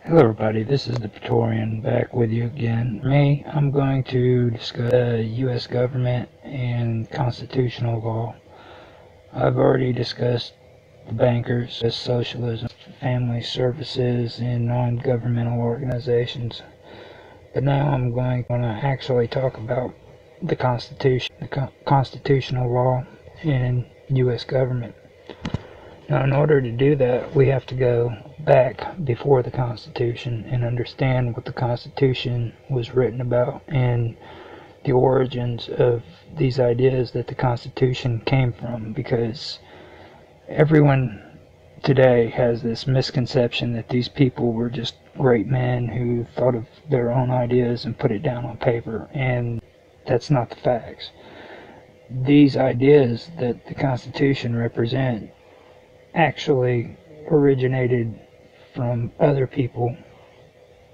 Hello everybody, this is the Praetorian back with you again. I'm going to discuss U.S. government and constitutional law. I've already discussed the bankers, socialism, family services, and non-governmental organizations. But now I'm going to actually talk about the Constitution, constitutional law, and U.S. government. Now, in order to do that, we have to go back before the Constitution and understand what the Constitution was written about and the origins of these ideas that the Constitution came from, because everyone today has this misconception that these people were just great men who thought of their own ideas and put it down on paper, and that's not the facts. These ideas that the Constitution represent actually originated from other people,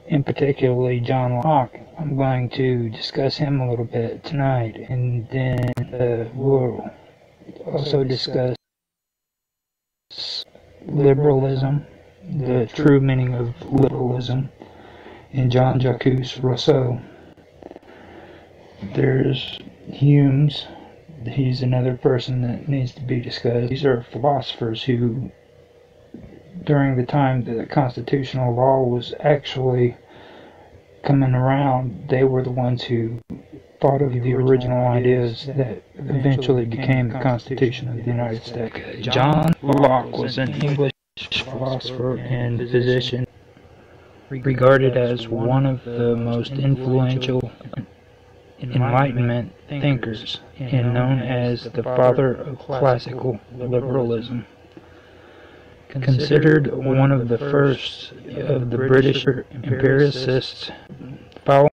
in particularly John Locke. I'm going to discuss him a little bit tonight, and then we'll also discuss liberalism, the true meaning of liberalism, and Jean-Jacques Rousseau. There's Hume's. He's another person that needs to be discussed. These are philosophers who, during the time that the constitutional law was actually coming around, they were the ones who thought of the original ideas that eventually became the Constitution of the United States. John Locke was an English philosopher and physician, regarded as one of the most influential Enlightenment thinkers, and known as the father of classical liberalism. Considered one of the first of the British empiricists, following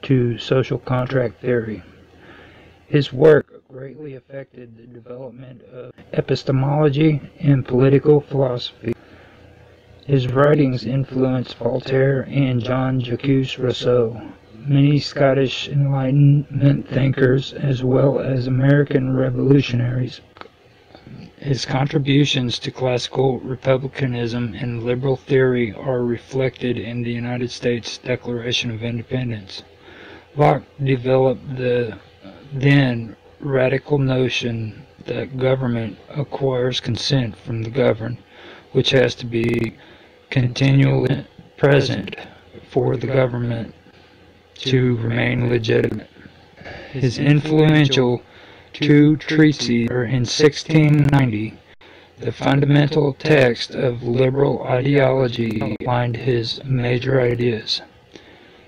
to social contract theory. His work greatly affected the development of epistemology and political philosophy. His writings influenced Voltaire and Jean-Jacques Rousseau, many Scottish Enlightenment thinkers, as well as American revolutionaries. His contributions to classical republicanism and liberal theory are reflected in the United States Declaration of Independence. Locke developed the then radical notion that government acquires consent from the governed, which has to be continually present for the government to remain legitimate. His influential two treatises are in 1690. The fundamental text of liberal ideology outlined his major ideas.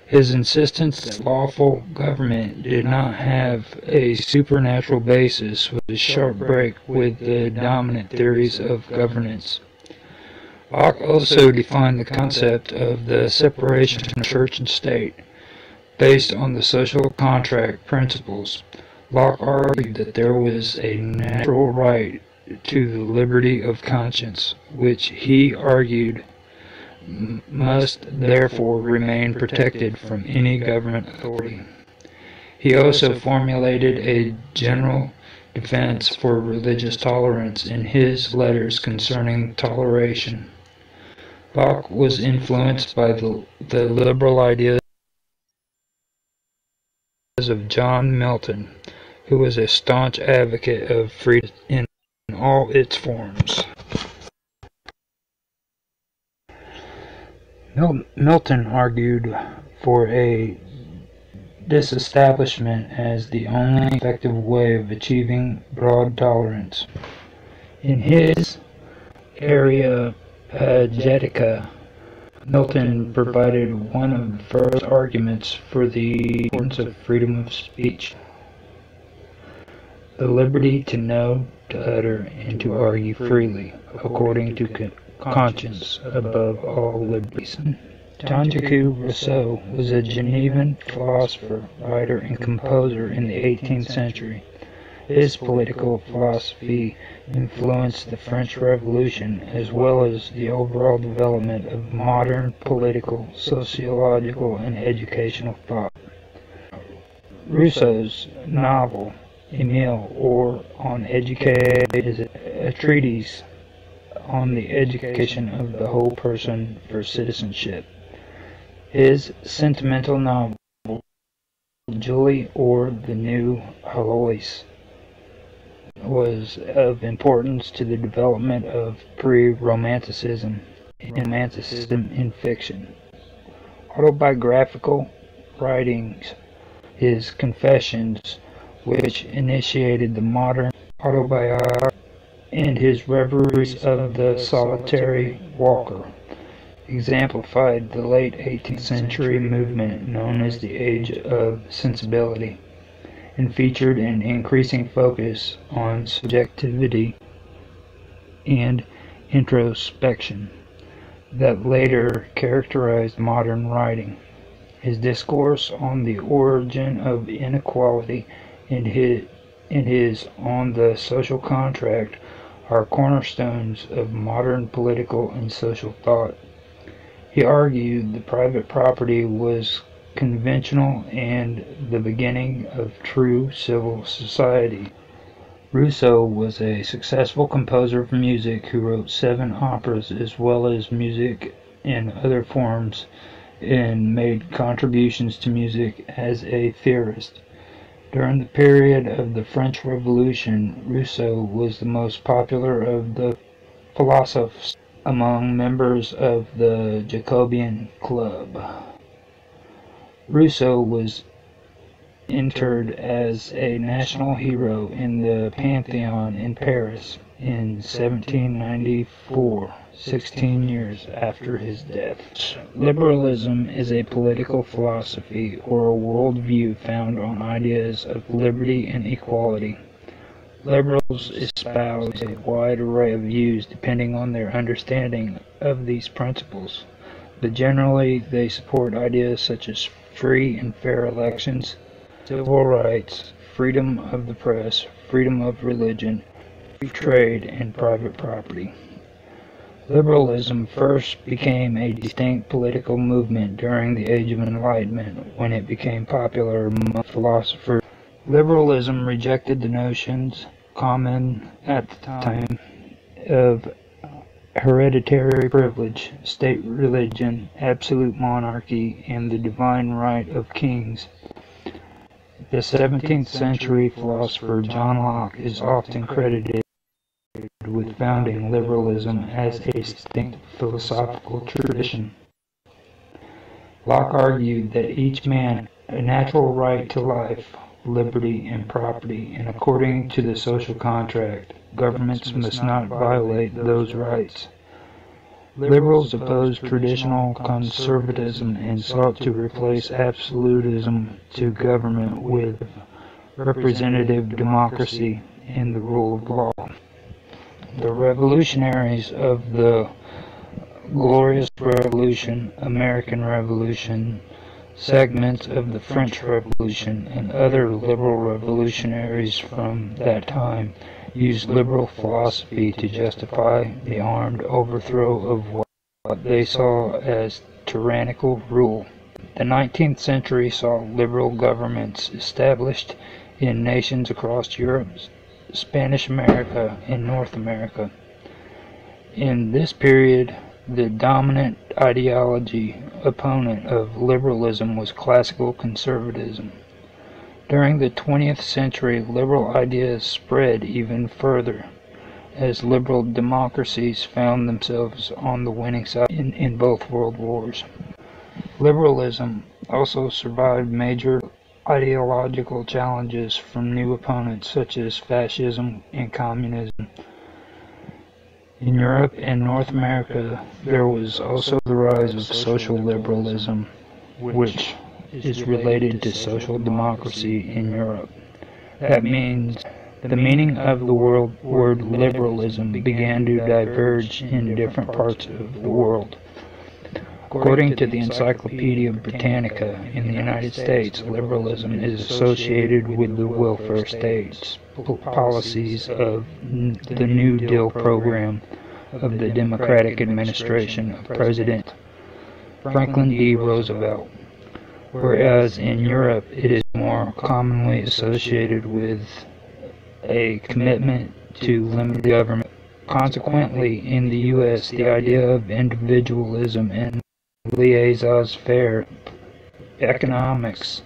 His insistence that lawful government did not have a supernatural basis was a sharp break with the dominant theories of governance. Locke also defined the concept of the separation of church and state based on the social contract principles. Locke argued that there was a natural right to the liberty of conscience, which he argued must therefore remain protected from any government authority. He also formulated a general defense for religious tolerance in his letters concerning toleration. Locke was influenced by the liberal ideas of John Milton, who was a staunch advocate of freedom in all its forms. Milton argued for a disestablishment as the only effective way of achieving broad tolerance. In his Areopagitica, Milton provided one of the first arguments for the importance of freedom of speech. The liberty to know, to utter, and to argue freely, according to conscience, above all liberties. Jean-Jacques Rousseau was a Genevan philosopher, writer, and composer in the 18th century. His political philosophy influenced the French Revolution as well as the overall development of modern political, sociological, and educational thought. Rousseau's novel Emile, or on education, is a treatise on the education of the whole person for citizenship. His sentimental novel, Julie, or The New Heloise, was of importance to the development of pre-Romanticism and Romanticism in fiction. Autobiographical writings, his Confessions, which initiated the modern autobiography, and his Reveries of the Solitary Walker, exemplified the late 18th century movement known as the Age of Sensibility, and featured an increasing focus on subjectivity and introspection that later characterized modern writing. His discourse on the origin of inequality and his On the Social Contract are cornerstones of modern political and social thought. He argued that private property was conventional and the beginning of true civil society. Rousseau was a successful composer of music who wrote 7 operas as well as music in other forms, and made contributions to music as a theorist. During the period of the French Revolution, Rousseau was the most popular of the philosophers among members of the Jacobean Club. Rousseau was interred as a national hero in the Pantheon in Paris in 1794, 16 years after his death. Liberalism is a political philosophy or a worldview found on ideas of liberty and equality. Liberals espouse a wide array of views depending on their understanding of these principles, but generally they support ideas such as free and fair elections, civil rights, freedom of the press, freedom of religion, free trade, and private property. Liberalism first became a distinct political movement during the Age of Enlightenment, when it became popular among philosophers. Liberalism rejected the notions common at the time of hereditary privilege, state religion, absolute monarchy, and the divine right of kings. The 17th century philosopher John Locke is often credited with founding liberalism as a distinct philosophical tradition. Locke argued that each man had a natural right to life, liberty, and property, and according to the social contract, governments must not violate those rights. Liberals opposed traditional conservatism and sought to replace absolutism to government with representative democracy and the rule of law. The revolutionaries of the Glorious Revolution, American Revolution, segments of the French Revolution, and other liberal revolutionaries from that time used liberal philosophy to justify the armed overthrow of what they saw as tyrannical rule. The 19th century saw liberal governments established in nations across Europe, Spanish America, and North America. In this period, the dominant ideology opponent of liberalism was classical conservatism. During the 20th century, liberal ideas spread even further, as liberal democracies found themselves on the winning side in both world wars. Liberalism also survived major ideological challenges from new opponents such as fascism and communism. In Europe and North America, there was also the rise of social liberalism, which is related to social democracy in Europe. That means the meaning of the word liberalism began to diverge in different parts of the world. According to the Encyclopedia Britannica, in the United States, liberalism is associated with the welfare state's policies of the New Deal program of the Democratic administration of President Franklin D. Roosevelt, whereas in Europe it is more commonly associated with a commitment to limit government. Consequently, in the U.S., the idea of individualism and laissez-faire economics,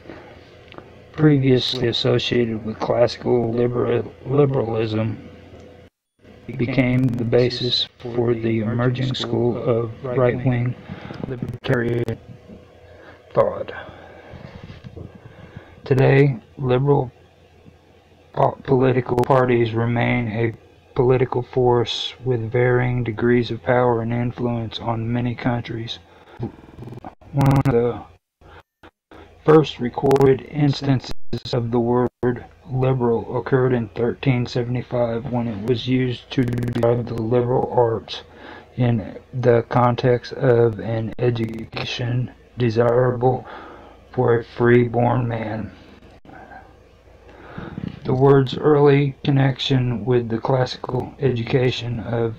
previously associated with classical liberalism, became the basis for the emerging school of right-wing libertarian thought. Today, liberal political parties remain a political force with varying degrees of power and influence on many countries. One of the first recorded instances of the word liberal occurred in 1375 when it was used to describe the liberal arts in the context of an education desirable for a free-born man. The word's early connection with the classical education of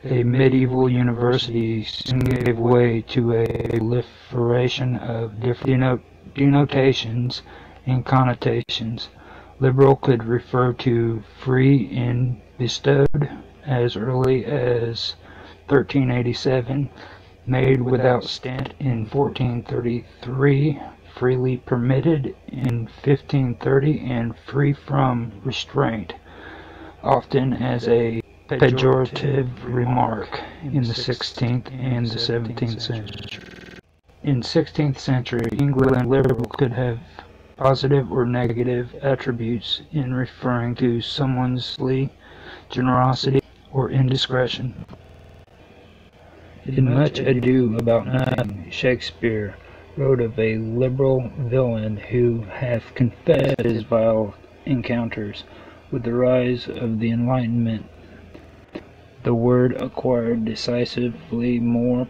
a medieval university soon gave way to a proliferation of different denotations and connotations. Liberal could refer to free and bestowed as early as 1387, made without stint in 1433, freely permitted in 1530, and free from restraint, often as a pejorative remark in the 16th and the 17th century. In 16th century England, liberal could have positive or negative attributes in referring to someone's generosity or indiscretion. In Much Ado About Nothing, Shakespeare wrote of a liberal villain who hath confessed his vile encounters. With the rise of the Enlightenment, the word acquired decisively more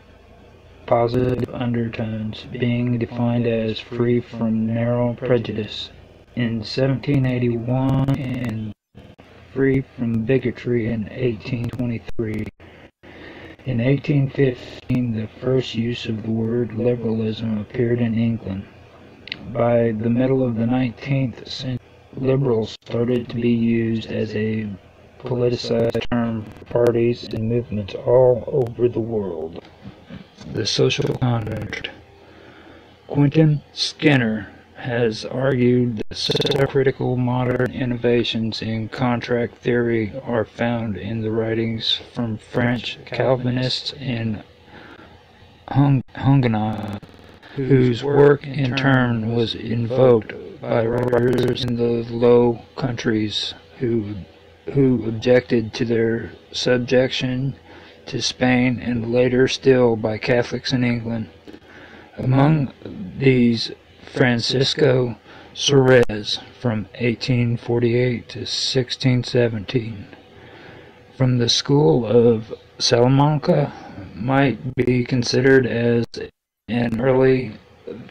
positive undertones, being defined as free from narrow prejudice in 1781 and free from bigotry in 1823. In 1815, the first use of the word liberalism appeared in England. By the middle of the 19th century, liberals started to be used as a politicized term for parties and movements all over the world. The social contract. Quentin Skinner has argued that several critical modern innovations in contract theory are found in the writings from French Calvinists and Huguenots, whose work in turn was invoked by writers in the Low Countries who objected to their subjection to Spain, and later still by Catholics in England. Among these, Francisco Suarez from 1848 to 1617, from the school of Salamanca, might be considered as an early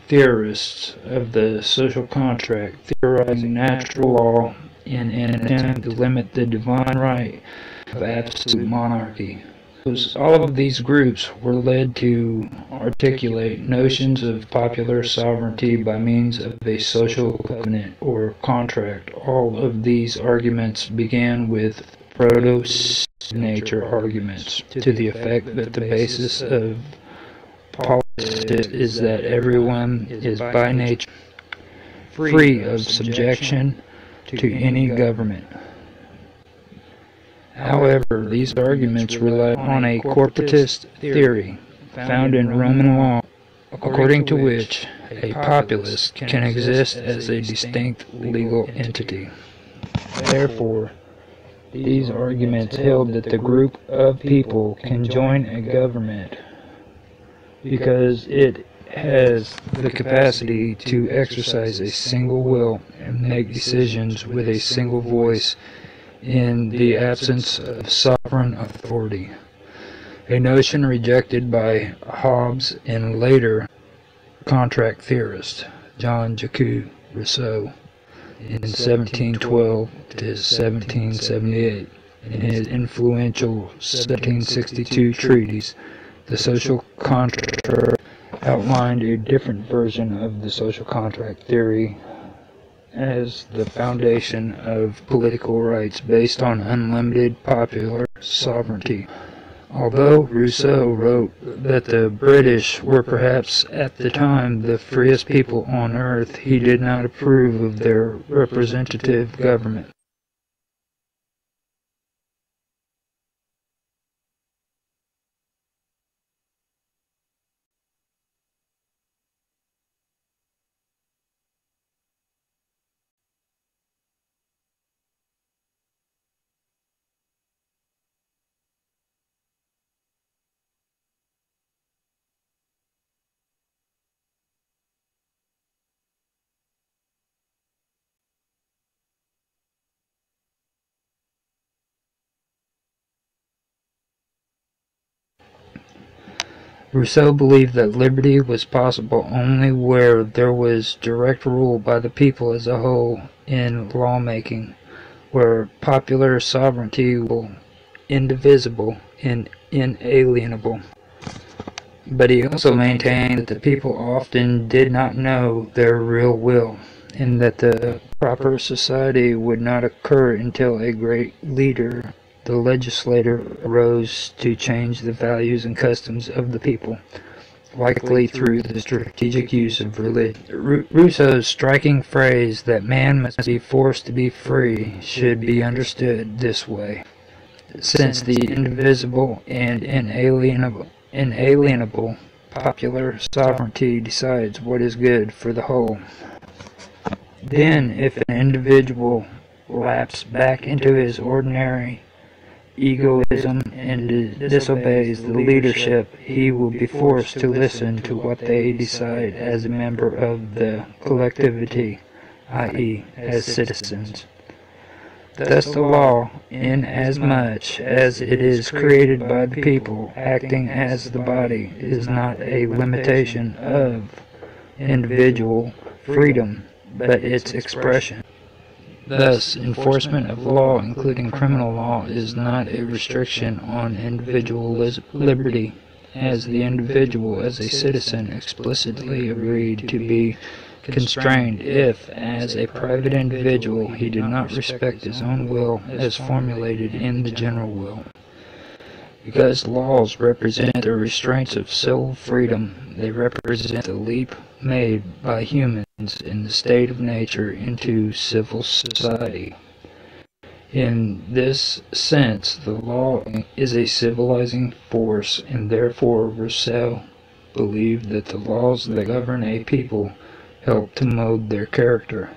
theorist of the social contract, theorizing natural law in an attempt to limit the divine right of absolute monarchy. All of these groups were led to articulate notions of popular sovereignty by means of a social covenant or contract. All of these arguments began with proto-nature arguments to the effect that the basis of politics is that everyone is by nature free of subjection to any government. However, these arguments rely on a corporatist theory found in Roman law, according to which a populace can exist as a distinct legal entity. Therefore, these arguments held that the group of people can join a government because it has the capacity to exercise a single will and make decisions with a single voice in the absence of sovereign authority, a notion rejected by Hobbes and later contract theorist Jean-Jacques Rousseau in 1712 to 1778. In his influential 1762 treatise, The Social Contract outlined a different version of the social contract theory as the foundation of political rights based on unlimited popular sovereignty. Although Rousseau wrote that the British were perhaps at the time the freest people on earth, he did not approve of their representative government. Rousseau believed that liberty was possible only where there was direct rule by the people as a whole in lawmaking, where popular sovereignty was indivisible and inalienable. But he also maintained that the people often did not know their real will, and that the proper society would not occur until a great leader, the legislator, arose to change the values and customs of the people, likely through the strategic use of religion. Rousseau's striking phrase that man must be forced to be free should be understood this way. Since the indivisible and inalienable popular sovereignty decides what is good for the whole, then if an individual lapses back into his ordinary egoism and disobeys the leadership, he will be forced to listen to what they decide as a member of the collectivity, i.e., as citizens. Thus the law, inasmuch as it is created by the people, acting as the body, is not a limitation of individual freedom, but its expression. Thus, enforcement of law, including criminal law, is not a restriction on individual liberty, as the individual as a citizen explicitly agreed to be constrained if, as a private individual, he did not respect his own will as formulated in the general will. Because laws represent the restraints of civil freedom, they represent the leap made by humans in the state of nature into civil society. In this sense, the law is a civilizing force, and therefore Rousseau believed that the laws that govern a people help to mold their character.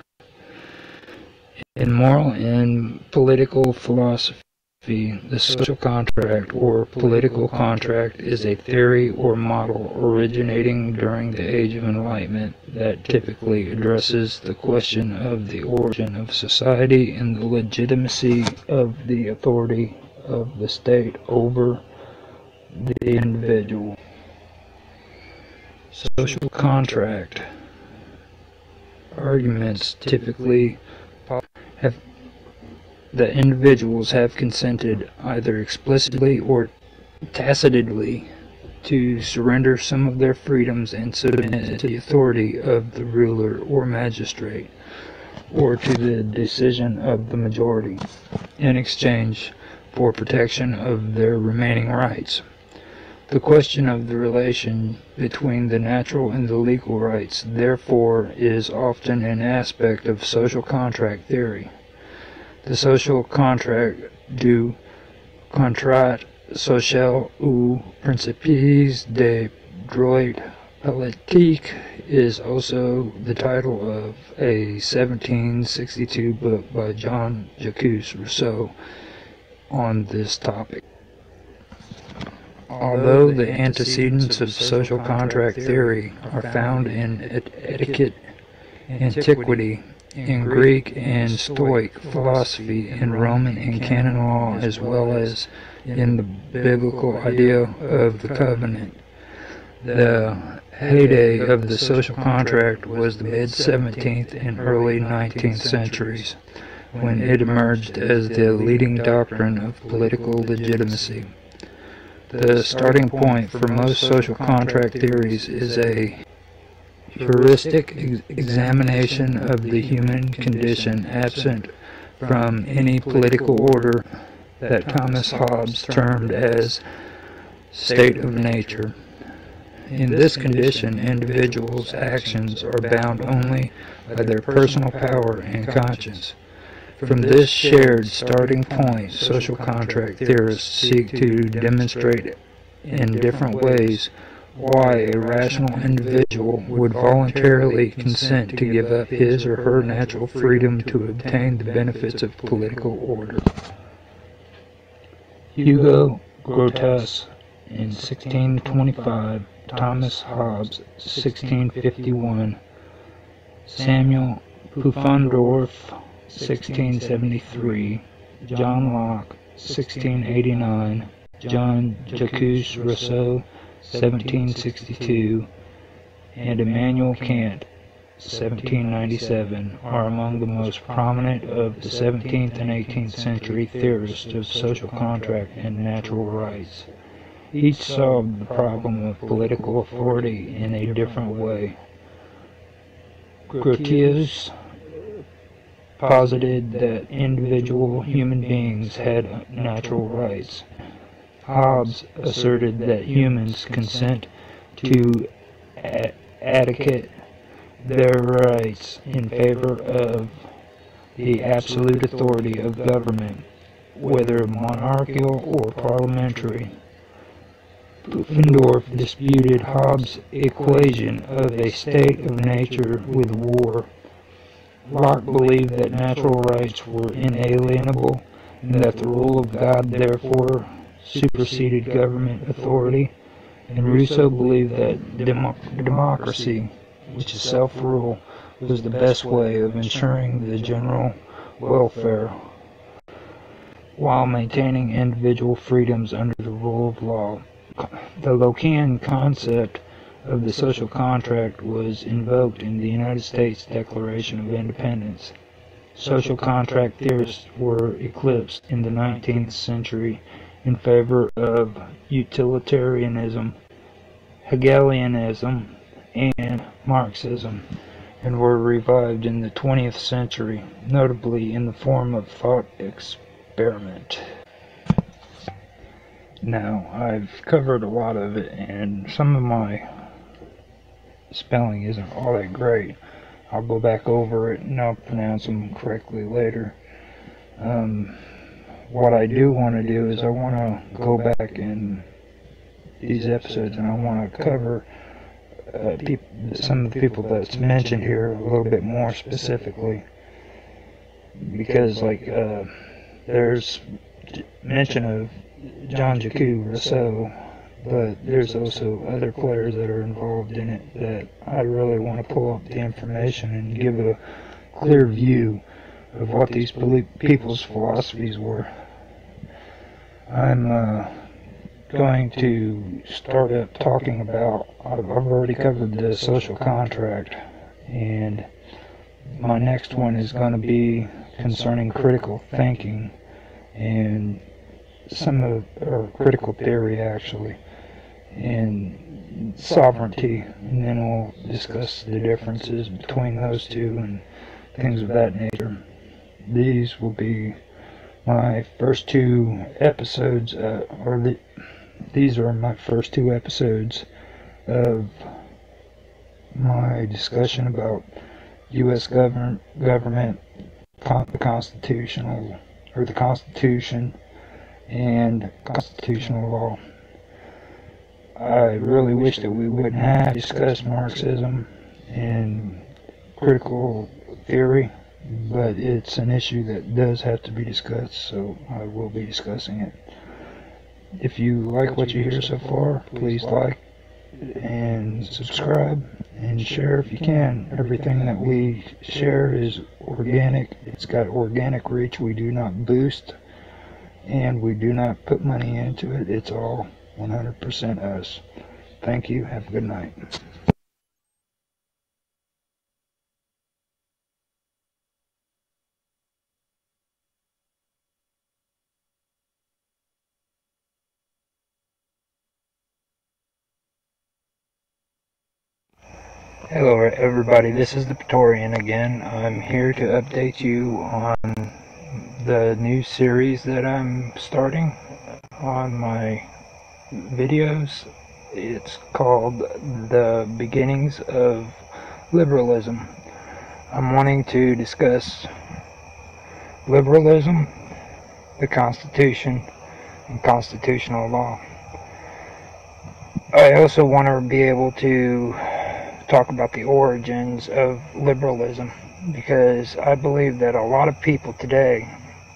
In moral and political philosophy, the social contract or political contract is a theory or model originating during the Age of Enlightenment that typically addresses the question of the origin of society and the legitimacy of the authority of the state over the individual. Social contract arguments typically have that individuals have consented either explicitly or tacitly to surrender some of their freedoms and submit to the authority of the ruler or magistrate, or to the decision of the majority, in exchange for protection of their remaining rights. The question of the relation between the natural and the legal rights, therefore, is often an aspect of social contract theory. The social contract du contrat social ou principes de droit politique is also the title of a 1762 book by Jean-Jacques Rousseau on this topic. Although the antecedents of social contract theory are found in etiquette, antiquity, in Greek and Stoic philosophy, in Roman and canon law, as well as in the biblical idea of the covenant, the heyday of the social contract was the mid-17th and early 19th centuries, when it emerged as the leading doctrine of political legitimacy. The starting point for most social contract theories is a heuristic examination of the human condition absent from any political order that Thomas Hobbes termed as state of nature. In this condition, individuals' actions are bound only by their personal power and conscience. From this shared starting point, social contract theorists seek to demonstrate in different ways why a rational individual would voluntarily consent to give up his or her natural freedom to obtain the benefits of political order. Hugo Grotius in 1625, Thomas Hobbes 1651, Samuel Pufendorf 1673, John Locke 1689, Jean-Jacques Rousseau 1762, and Immanuel Kant 1797 are among the most prominent of the 17th and 18th century theorists of social contract and natural rights. Each solved the problem of political authority in a different way. Grotius posited that individual human beings had natural rights. Hobbes asserted that humans consent to abdicate their rights in favor of the absolute authority of government, whether monarchical or parliamentary. Pufendorf disputed Hobbes' equation of a state of nature with war. Locke believed that natural rights were inalienable and that the rule of God therefore superseded government authority, and Rousseau believed that democracy, which is self-rule, was the best way of ensuring the general welfare while maintaining individual freedoms under the rule of law. The Lockean concept of the social contract was invoked in the United States Declaration of Independence. Social contract theorists were eclipsed in the 19th century in favor of utilitarianism, Hegelianism, and Marxism, and were revived in the 20th century, notably in the form of thought experiment. Now, I've covered a lot of it, and some of my spelling isn't all that great. I'll go back over it and I'll pronounce them correctly later. What I do want to do is I want to go back in these episodes and I want to cover some of the people that's mentioned here a little bit more specifically, because there's mention of Jean-Jacques Rousseau, but there's also other players that are involved in it that I really want to pull up the information and give a clear view of what these people's philosophies were. I'm going to start up talking about, I've already covered the social contract, and my next one is going to be concerning critical thinking and or critical theory actually, and sovereignty, and then we'll discuss the differences between those two and things of that nature. These will be my first two episodes, these are my first two episodes of my discussion about U.S. government, the Constitution, and constitutional law. I really wish that we wouldn't have discussed Marxism and critical theory, but it's an issue that does have to be discussed, so I will be discussing it. If you like what you hear so far, please like and subscribe and share if you can. Everything that we share is organic. It's got organic reach. We do not boost and we do not put money into it. It's all 100% us. Thank you. Have a good night. Hello everybody, this is the Praetorian again. I'm here to update you on the new series that I'm starting on my videos. It's called The Beginnings of Liberalism. I'm wanting to discuss liberalism, the Constitution, and constitutional law. I also want to be able to talk about the origins of liberalism, because I believe that a lot of people today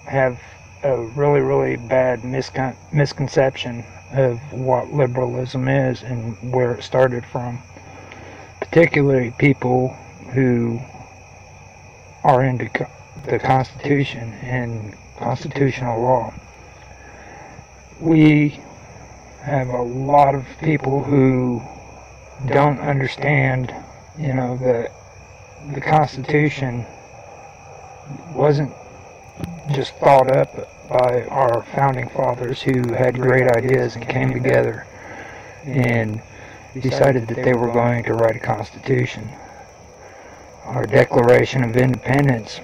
have a really bad misconception of what liberalism is and where it started from, particularly people who are into the Constitution and constitutional law. We have a lot of people who don't understand, that the Constitution wasn't just thought up by our founding fathers who had great ideas and came together and decided that they were going to write a Constitution. Our Declaration of Independence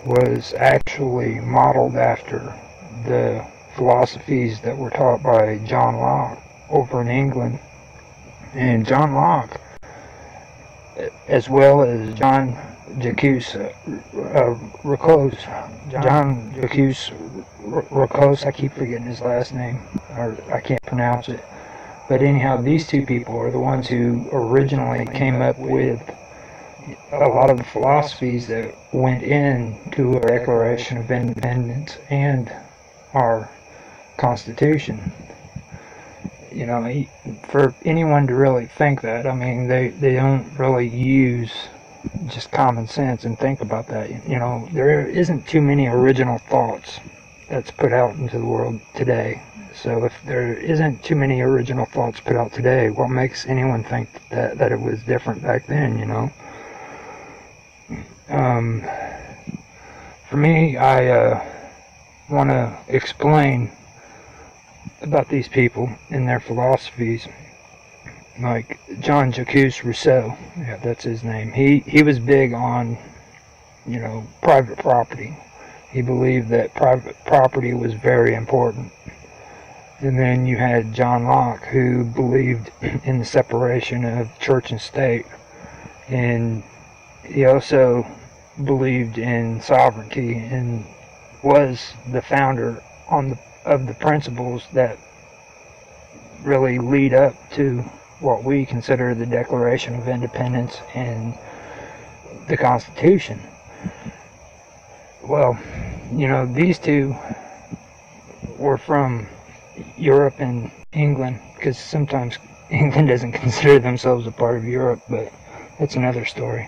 was actually modeled after the philosophies that were taught by John Locke over in England. And John Locke, as well as Jean-Jacques Rousseau, I keep forgetting his last name, or I can't pronounce it. But anyhow, these two people are the ones who originally came up with a lot of the philosophies that went into our Declaration of Independence and our Constitution. For anyone to really think that, they don't really use just common sense and think about that. There isn't too many original thoughts that's put out into the world today. So if there isn't too many original thoughts put out today, what makes anyone think that it was different back then, For me, I want to explain about these people and their philosophies. Like Jean-Jacques Rousseau, yeah, that's his name. He was big on, private property. He believed that private property was very important. And then you had John Locke, who believed in the separation of church and state. And he also believed in sovereignty and was the founder of the principles that really lead up to what we consider the Declaration of Independence and the Constitution. Well, these two were from Europe and England, because sometimes England doesn't consider themselves a part of Europe, but that's another story.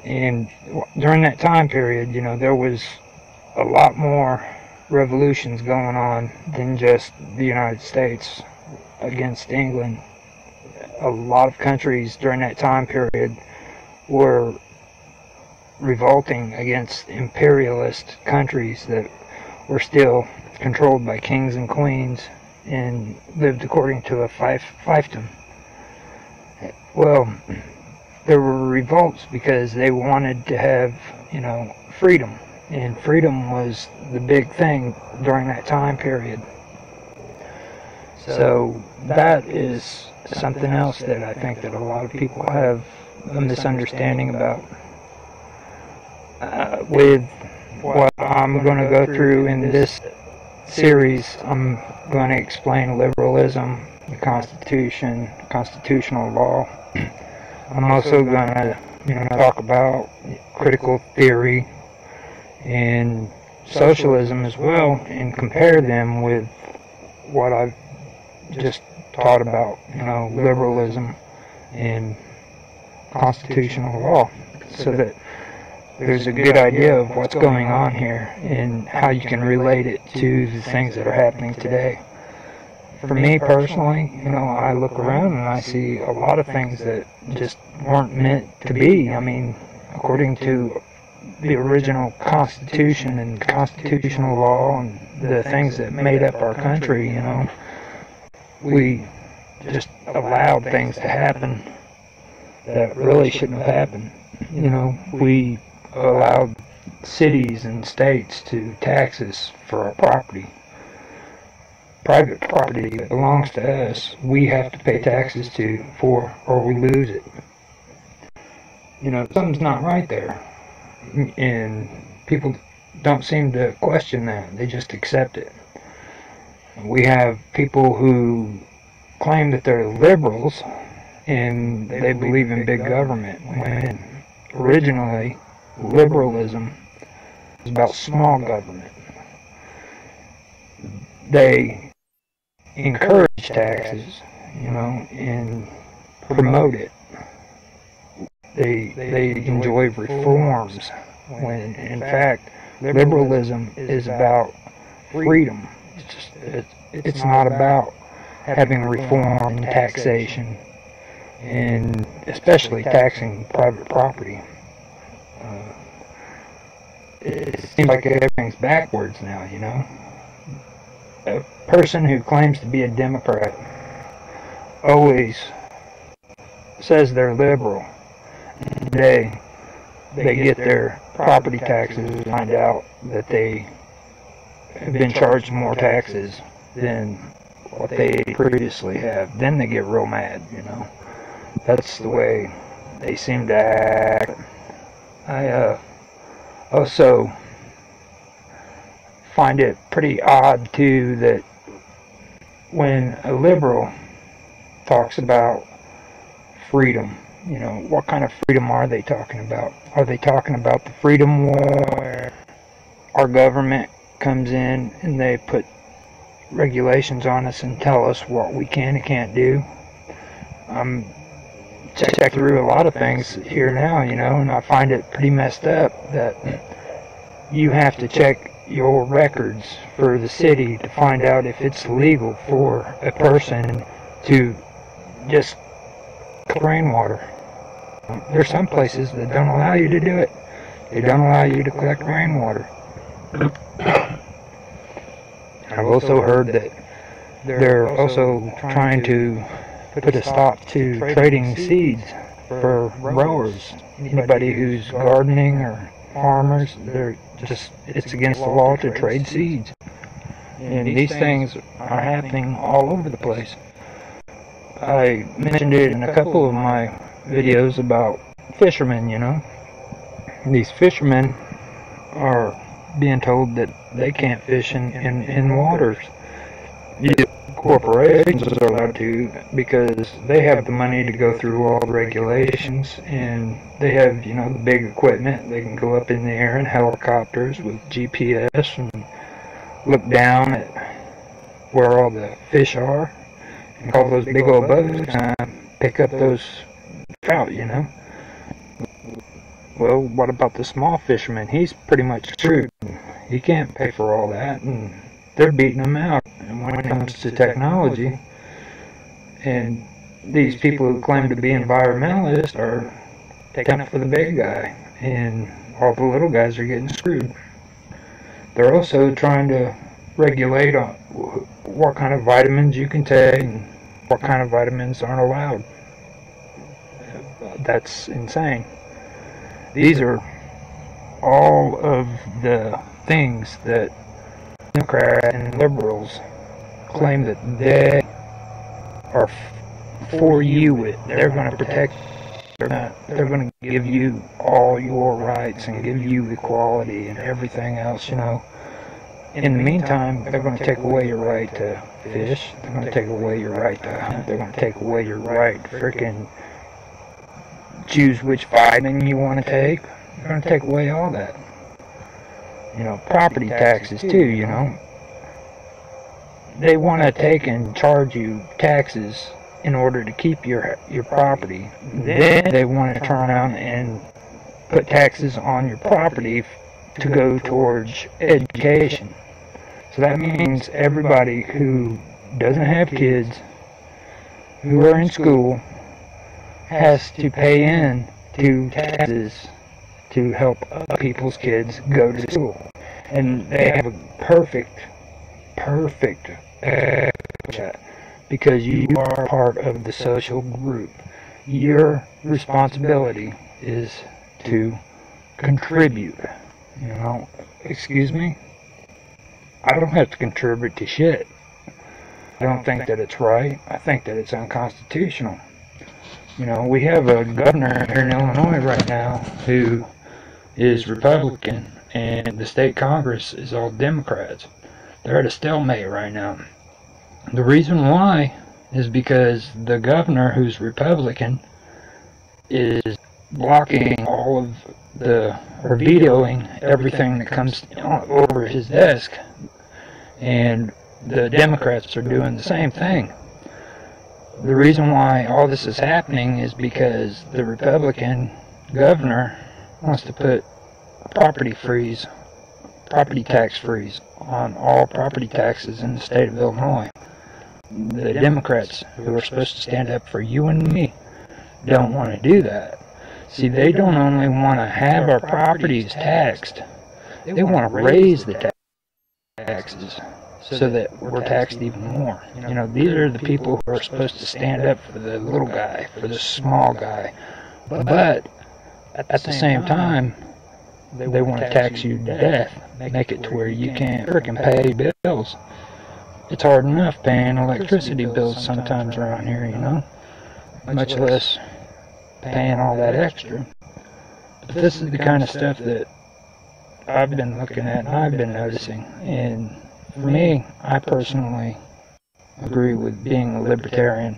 And during that time period, there was a lot more revolutions going on than just the United States against England. A lot of countries during that time period were revolting against imperialist countries that were still controlled by kings and queens and lived according to a fiefdom. Well, there were revolts because they wanted to have, freedom. And freedom was the big thing during that time period. So that is something else that I think that a lot of people have a misunderstanding about. With what I'm going to go through in this series, I'm going to explain liberalism, the Constitution, constitutional law. I'm also going to talk about critical theory and socialism as well, and compare them with what I've just taught about, liberalism and constitutional law, so that there's a good idea of what's going on here and how you can relate it to the things that are happening today. For me personally, I look around and I see a lot of things that just weren't meant to be. According to the original Constitution and constitutional law and the things that made up our country, we just allowed things to happen that really shouldn't have happened. You know, we allowed cities and states to tax us for our property. Private property that belongs to us, we have to pay taxes to for, or we lose it. You know, something's not right there. And people don't seem to question that. They just accept it. We have people who claim that they're liberals and they believe in big government, when originally liberalism is about small government. They encourage taxes, you know, and promote it. They enjoy reforms, when in fact liberalism is about freedom. It's not about having reform and taxation, and especially taxing private property. It seems like everything's backwards now, you know. A person who claims to be a Democrat always says they're liberal. Today, they get their property taxes and find out that they have been charged more taxes than what they previously have. Then they get real mad, you know. That's the way they seem to act. I also find it pretty odd too that when a liberal talks about freedom, you know, what kind of freedom are they talking about? Are they talking about the freedom where our government comes in and they put regulations on us and tell us what we can and can't do? Check through a lot of things here now, you know, and I find it pretty messed up that you have to check your records for the city to find out if it's legal for a person to just collect rainwater. There's some places that don't allow you to do it. They don't allow you to collect rainwater. I've also heard that they're also trying to put a stop to trading seeds for growers. Anybody who's gardening or farmers, it's against the law to trade seeds. And these things are happening all over the place. I mentioned it in a couple of my videos about fishermen, you know. These fishermen are being told that they can't fish in waters. Corporations are allowed to, because they have the money to go through all the regulations, and they have, you know, the big equipment. They can go up in the air in helicopters with GPS and look down at where all the fish are, and all those big old boats pick up those trout, you know. Well, what about the small fisherman? He's pretty much screwed. He can't pay for all that, and they're beating him out. And when it comes to technology, and these people who claim to be environmentalists are taking up for the big guy, and all the little guys are getting screwed. They're also trying to regulate on what kind of vitamins you can take and what kind of vitamins aren't allowed. That's insane. These are all of the things that Democrats and liberals claim that they are for you with. They're going to protect you. They're going to give you all your rights and give you equality and everything else, you know. In the meantime, they're going to take away your right to fish. They're going to take away your right to hunt. They're going to take away your right to frickin' choose which vitamin you want to take. They're going to take away all that. You know, property taxes too, you know. They want to take and charge you taxes in order to keep your property. Then they want to turn around and put taxes on your property to go towards education. So that means everybody who doesn't have kids, who are in school, has to pay in to taxes to help other people's kids go to school. And they have a perfect because you are part of the social group. Your responsibility is to contribute. You know, excuse me? I don't have to contribute to shit. I don't think that it's right. I think that it's unconstitutional. You know, we have a governor here in Illinois right now who is Republican, and the state Congress is all Democrats. They're at a stalemate right now. The reason why is because the governor, who's Republican, is blocking all of or vetoing everything that comes over his desk, and the Democrats are doing the same thing. The reason why all this is happening is because the Republican governor wants to put property tax freeze on all property taxes in the state of Illinois. The Democrats, who are supposed to stand up for you and me, don't want to do that. See, they don't only want to have our properties taxed, they want to raise the taxes so that we're taxed even more. You know, these are the people who are supposed to stand up for the little guy, for the small guy. But at the same time, they want to tax you to death, make it to where you can't frickin' pay bills. It's hard enough paying electricity bills sometimes around here, you know, much less paying all that extra. But this is the kind of stuff that I've been looking at and I've been noticing. And for me, I personally agree with being a libertarian.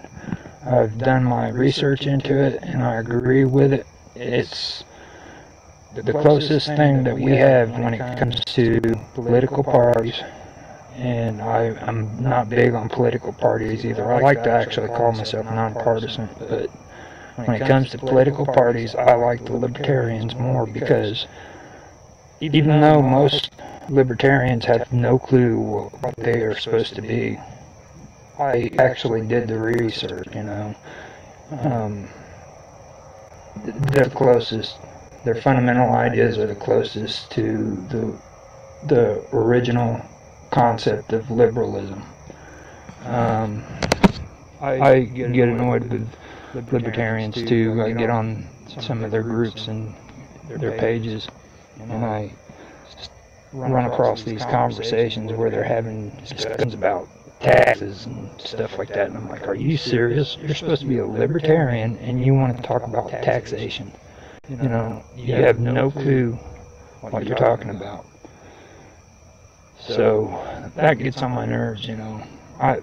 I've done my research into it and I agree with it. It's the closest thing that we have when it comes to political parties. And I'm not big on political parties either. I like to actually call myself nonpartisan, but when it comes to political parties, I like the libertarians more, because even though most libertarians have no clue what they are supposed to be, I actually did the research, you know. They're closest, their fundamental ideas are the closest to the original concept of liberalism. I get annoyed with libertarians too. I get on some of their groups and their pages, and I just run across these conversations where they're having discussions about taxes and stuff like that, and I'm like, are you serious? You're supposed to be a libertarian and you want to talk about taxation. You know, you have no clue what you're talking about. So that gets on my nerves, you know.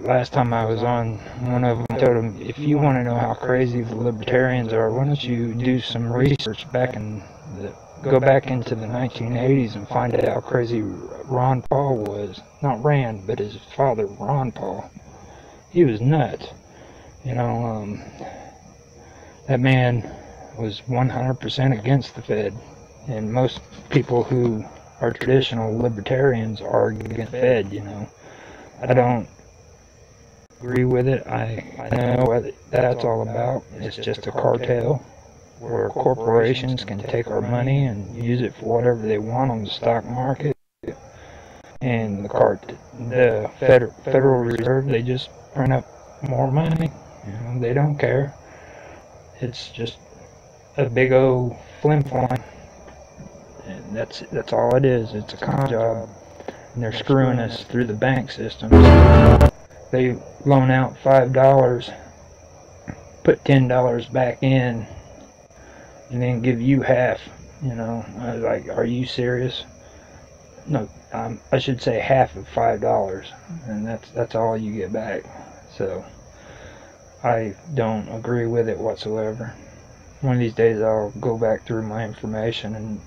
Last time I was on, one of them told him, if you want to know how crazy the libertarians are, why don't you do some research go back into the 1980s and find out how crazy Ron Paul was. Not Rand, but his father, Ron Paul. He was nuts. You know, that man was 100% against the Fed. And most people who are traditional libertarians are against the Fed, you know. I don't agree with it. I know what that's all about. It's just a cartel where corporations can take our money and use it for whatever they want on the stock market. And the Federal Reserve, they just print up more money. You know, they don't care. It's just a big old flim-flam. And that's all it is. It's a con job. And they're screwing us through the bank systems. They loan out $5, put $10 back in, and then give you half. You know, like, are you serious? No, I should say half of $5, and that's all you get back. So I don't agree with it whatsoever. One of these days I'll go back through my information and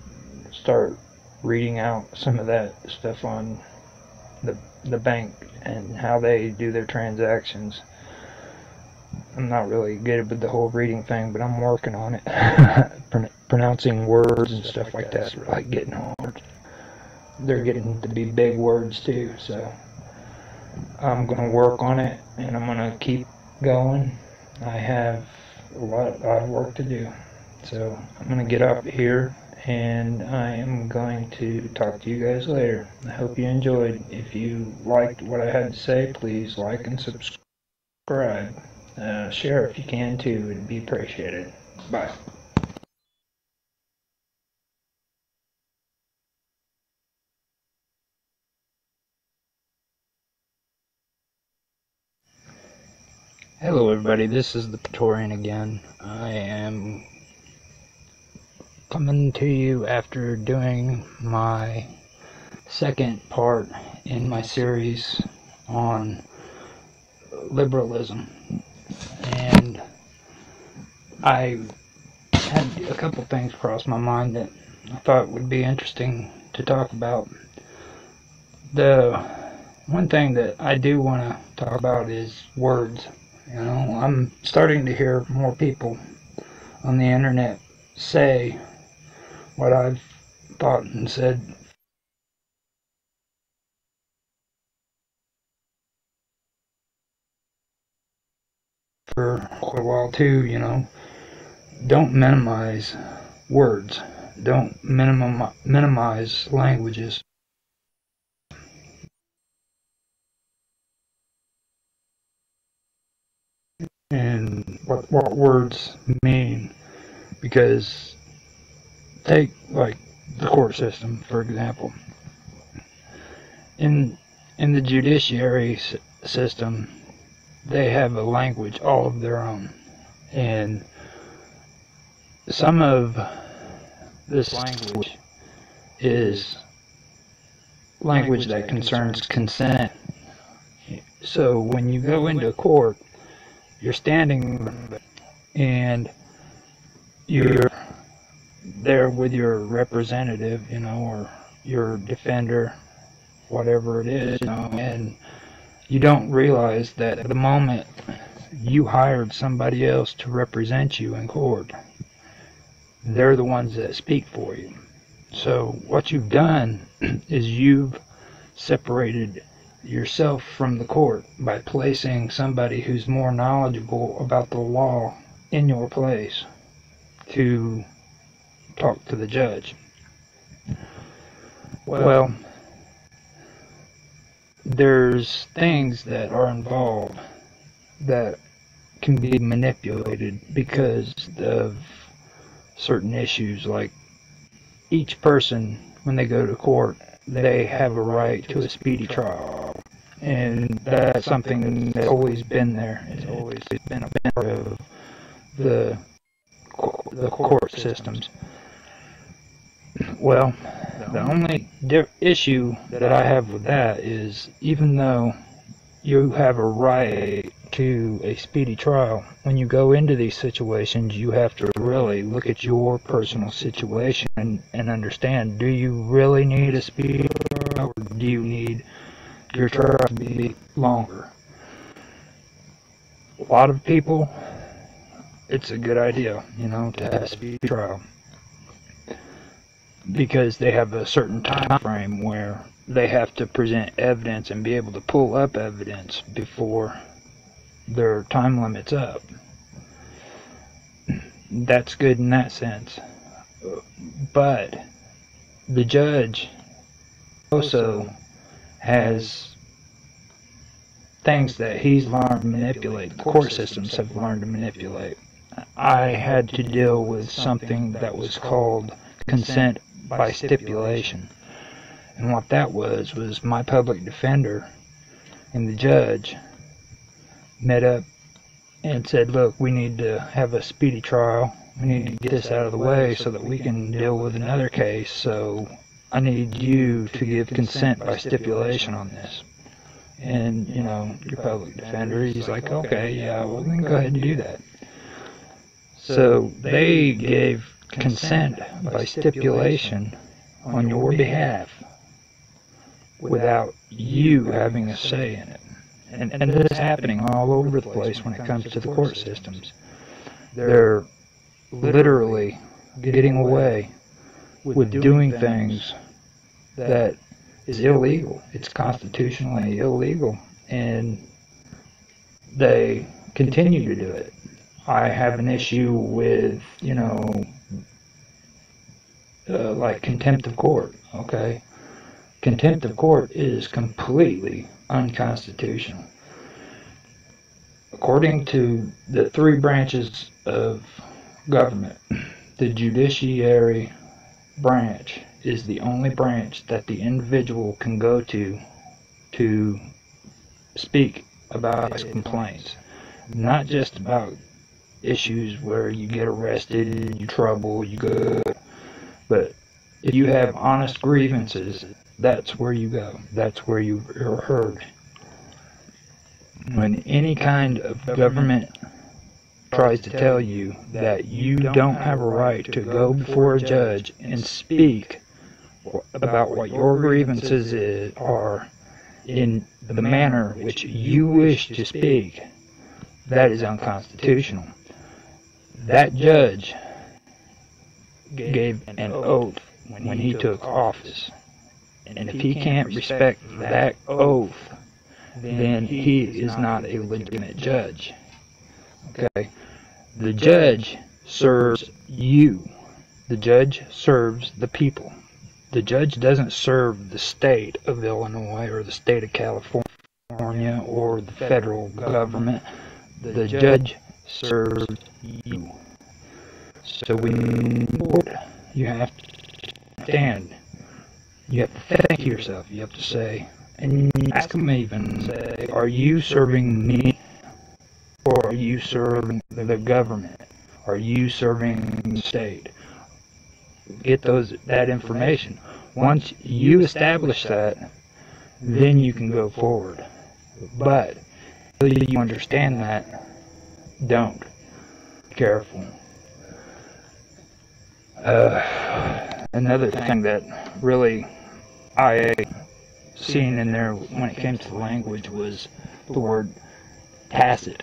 start reading out some of that stuff on the bank and how they do their transactions. I'm not really good with the whole reading thing, but I'm working on it. Pronouncing words and stuff like that's really getting hard. They're getting to be big words too, so I'm going to work on it, and I'm going to keep going. I have a lot of work to do, so I'm going to get up here, and I am going to talk to you guys later. I hope you enjoyed. If you liked what I had to say, please like and subscribe. Share if you can too, it'd be appreciated. Bye. Hello everybody, this is the Praetorian again. I am coming to you after doing my second part in my series on liberalism. And I had a couple things cross my mind that I thought would be interesting to talk about. The one thing that I do want to talk about is words. You know, I'm starting to hear more people on the internet say what I've thought and said for quite a while too, you know. Don't minimize words. Don't minimize languages. And what words mean, because take like the court system for example. In the judiciary system, they have a language all of their own, and some of this language is language that concerns consent. So when you go into court, you're standing and you're there with your representative, you know, or your defender, whatever it is, you know, and you don't realize that at the moment you hired somebody else to represent you in court, they're the ones that speak for you. So what you've done is you've separated yourself from the court by placing somebody who's more knowledgeable about the law in your place to talk to the judge. Well, there's things that are involved that can be manipulated because of certain issues, like each person, when they go to court, they have a right to a speedy trial, and that's something that's always been there. It's always been a part of the court systems. Well, the only issue that I have with that is, even though you have a right to a speedy trial, when you go into these situations, you have to really look at your personal situation and understand, do you really need a speedy trial, or do you need your trial to be longer? A lot of people, it's a good idea, you know, to have a speedy trial, because they have a certain time frame where they have to present evidence and be able to pull up evidence before their time limit's up. That's good in that sense. But the judge also has things that he's learned to manipulate. The court systems have learned to manipulate. I had to deal with something that was called consent by stipulation. And what that was my public defender and the judge met up and said, look, we need to have a speedy trial. We need to get this out of the way so that we can deal with another case. So I need you to give consent by stipulation on this. And, you know, your public defender, he's like, okay, yeah, well, we can go ahead and do that. So they gave consent by stipulation on your behalf without you having a say in it. And this is happening all over the place when it comes to the court systems. They're literally getting away with doing things that is illegal. It's constitutionally illegal, and they continue to do it. I have an issue with, you know, like contempt of court, okay? Contempt of court is completely unconstitutional. According to the three branches of government, the judiciary branch is the only branch that the individual can go to speak about his complaints. Not just about issues where you get arrested, you trouble, you go, but if you have honest grievances, that's where you go. That's where you are heard. When any kind of government tries to tell you that you don't have a right to go before a judge and speak about what your grievances are in the manner which you wish to speak, that is unconstitutional. That judge gave an oath when he took office, and if he can't respect that oath, then he is not a legitimate judge. Okay? The judge serves you. The judge serves the people. The judge doesn't serve the state of Illinois or the state of California or the federal government. The judge serves you. So when you have to stand, you have to think to yourself, you have to say, and ask them even, say, are you serving me, or are you serving the government? Are you serving the state? Get that information. Once you establish that, then you can go forward. But until you understand that, don't. Be careful. Another thing that really I seen in there when it came to the language was the word tacit.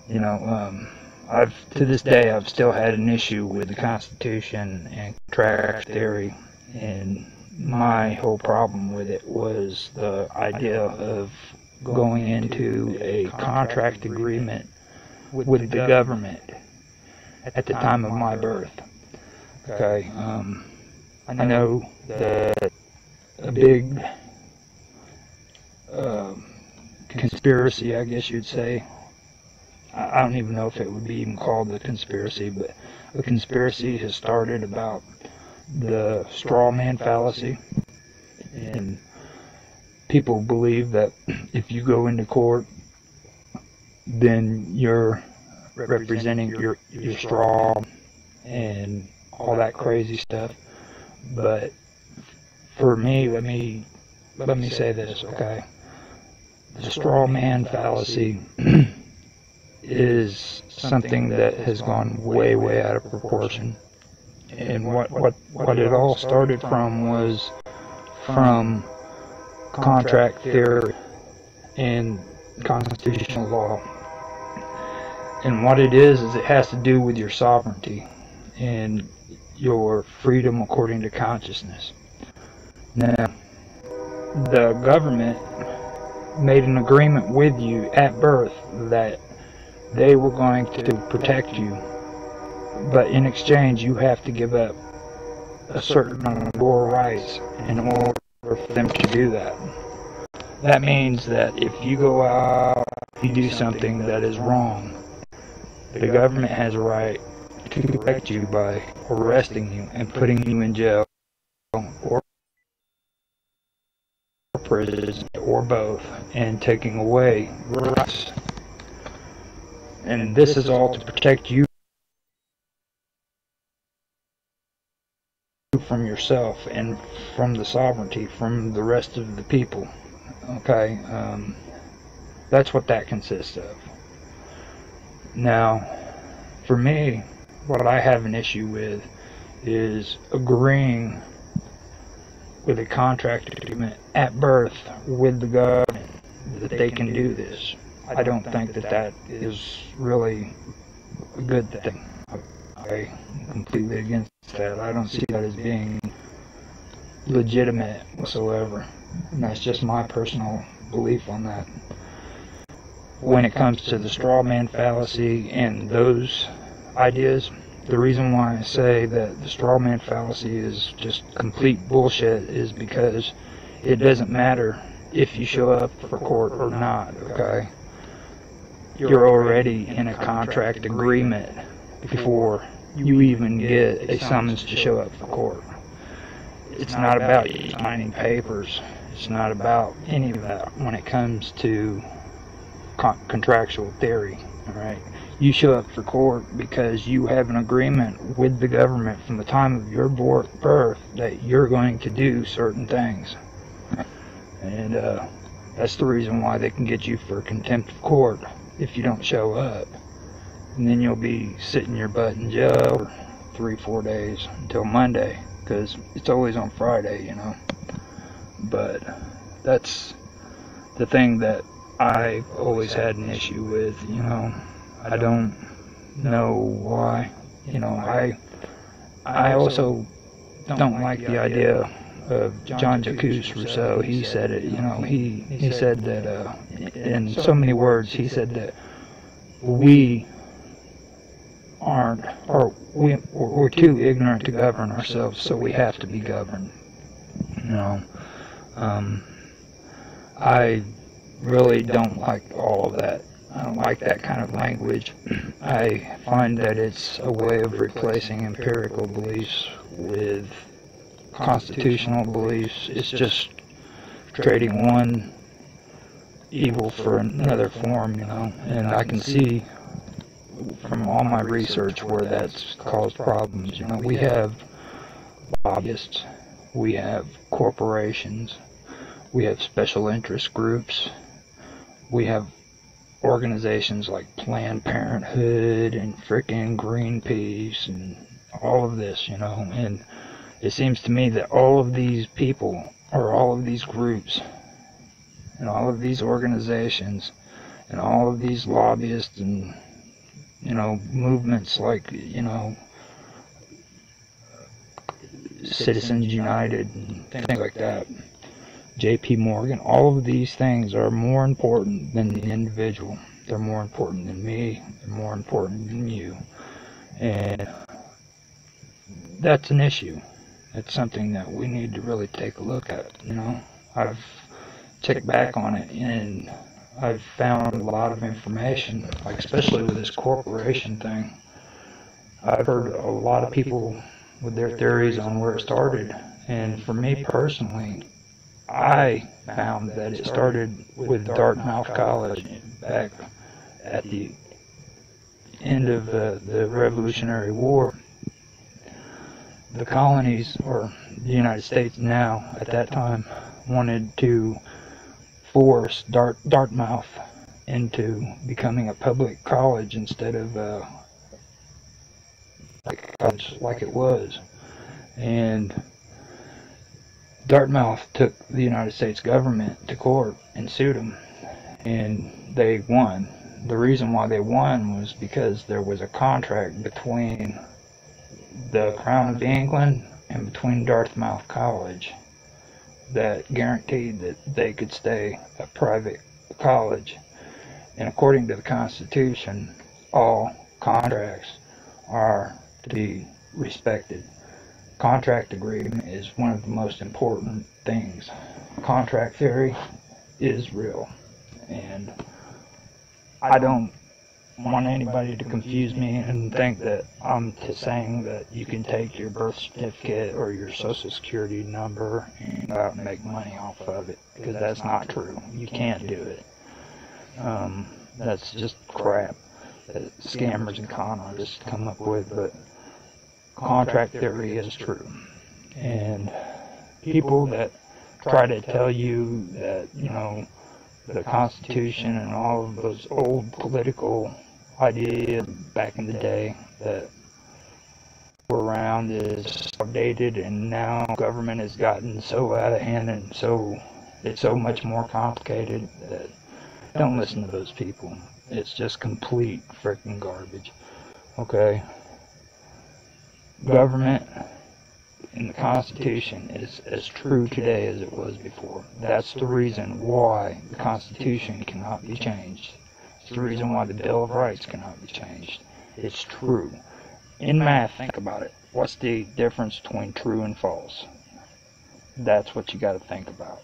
You know, to this day I've still had an issue with the Constitution and contract theory, and my whole problem with it was the idea of going into a contract agreement with the government at the time of my birth. Okay, I know that a big conspiracy, I guess you'd say, I don't even know if it would be even called a conspiracy, but a conspiracy has started about the straw man fallacy, and people believe that if you go into court, then you're representing your straw and all that crazy stuff. But for me, let me say this, okay? The straw man fallacy is something that has gone way, way out of proportion. And what it all started from was from contract theory and constitutional law. And what it is it has to do with your sovereignty and your freedom according to consciousness. Now, the government made an agreement with you at birth that they were going to protect you, but in exchange you have to give up a certain amount of your rights in order for them to do that. That means that if you go out, you do something that is wrong, the government has a right to protect you by arresting you and putting you in jail or prison or both, and taking away your rights. And this is all to protect you from yourself and from the sovereignty, from the rest of the people. Okay, that's what that consists of. Now, for me, what I have an issue with is agreeing with a contract agreement at birth with the government that they can do this. I don't think that that is really a good thing. I'm completely against that. I don't see that as being legitimate whatsoever. And that's just my personal belief on that. When it comes to the straw man fallacy and those ideas, the reason why I say that the straw man fallacy is just complete bullshit is because it doesn't matter if you show up for court or not, okay? you're already in a contract agreement before you even get a summons to show up for court. It's not about you signing papers. It's not about any of that when it comes to contractual theory. All right, you show up for court because you have an agreement with the government from the time of your birth that you're going to do certain things, and that's the reason why they can get you for contempt of court if you don't show up, and then you'll be sitting your butt in jail for 3-4 days until Monday, because it's always on Friday, you know. But that's the thing that I've always had an issue with, you know. I don't know why, you know. I also don't like the idea of Jean-Jacques Rousseau. He said it, you know. He said that in so many words, he said that we're too ignorant to govern ourselves, so we have to be governed. You know, I really don't like all of that. I don't like that kind of language. I find that it's a way of replacing empirical beliefs with constitutional beliefs. It's just trading one evil for another form, you know, and I can see from all my research where that's caused problems. You know, we have lobbyists, we have corporations, we have special interest groups, we have organizations like Planned Parenthood and frickin' Greenpeace and all of this, you know, and it seems to me that all of these people, or all of these groups, and all of these organizations, and all of these lobbyists and, you know, movements like, you know, Citizens United and things like that, J.P. Morgan, all of these things are more important than the individual. They're more important than me. They're more important than you. And that's an issue. It's something that we need to really take a look at, you know. I've checked back on it, and I've found a lot of information, like especially with this corporation thing. I've heard a lot of people with their theories on where it started, and for me personally, I found that it started with Dartmouth College back at the end of the Revolutionary War. The colonies, or the United States now at that time, wanted to force Dartmouth into becoming a public college instead of like a college like it was. And Dartmouth took the United States government to court and sued them, and they won. The reason why they won was because there was a contract between the Crown of England and between Dartmouth College that guaranteed that they could stay a private college. And according to the Constitution, all contracts are to be respected. Contract agreement is one of the most important things. Contract theory is real, and I don't want anybody to confuse me and think that I'm saying that you can take your birth certificate or your social security number and go out and make money off of it, because that's not true. You can't do it. That's just crap that scammers and con artists come up with, but contract theory is true. And people that try to tell you that, you know, the Constitution and all of those old political ideas back in the day that were around is outdated, and now government has gotten so out of hand and it's so much more complicated, that don't listen to those people. It's just complete freaking garbage. Okay? Government and the Constitution is as true today as it was before. That's the reason why the Constitution cannot be changed. It's the reason why the Bill of Rights cannot be changed. It's true. In math, think about it. What's the difference between true and false? That's what you got to think about.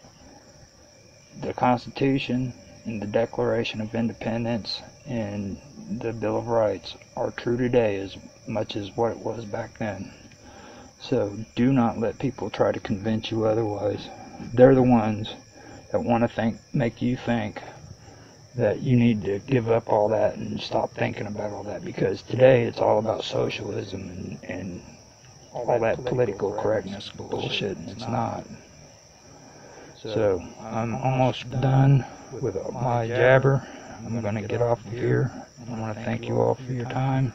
The Constitution in the Declaration of Independence and the Bill of Rights are true today as much as what it was back then. So do not let people try to convince you otherwise. They're the ones that want to make you think that you need to give up all that and stop thinking about all that, because today it's all about socialism and all that political correctness bullshit, and it's not. So I'm almost done with my jabber. I'm going to get off of here. I want to thank you all for your time.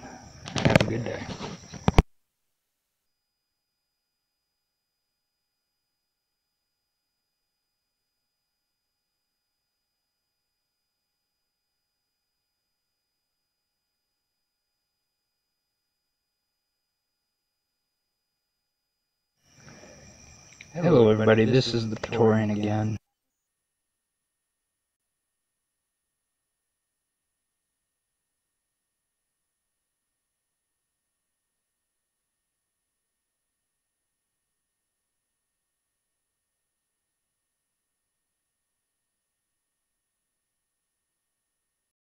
Have a good day. Hello everybody, this is the Praetorian again.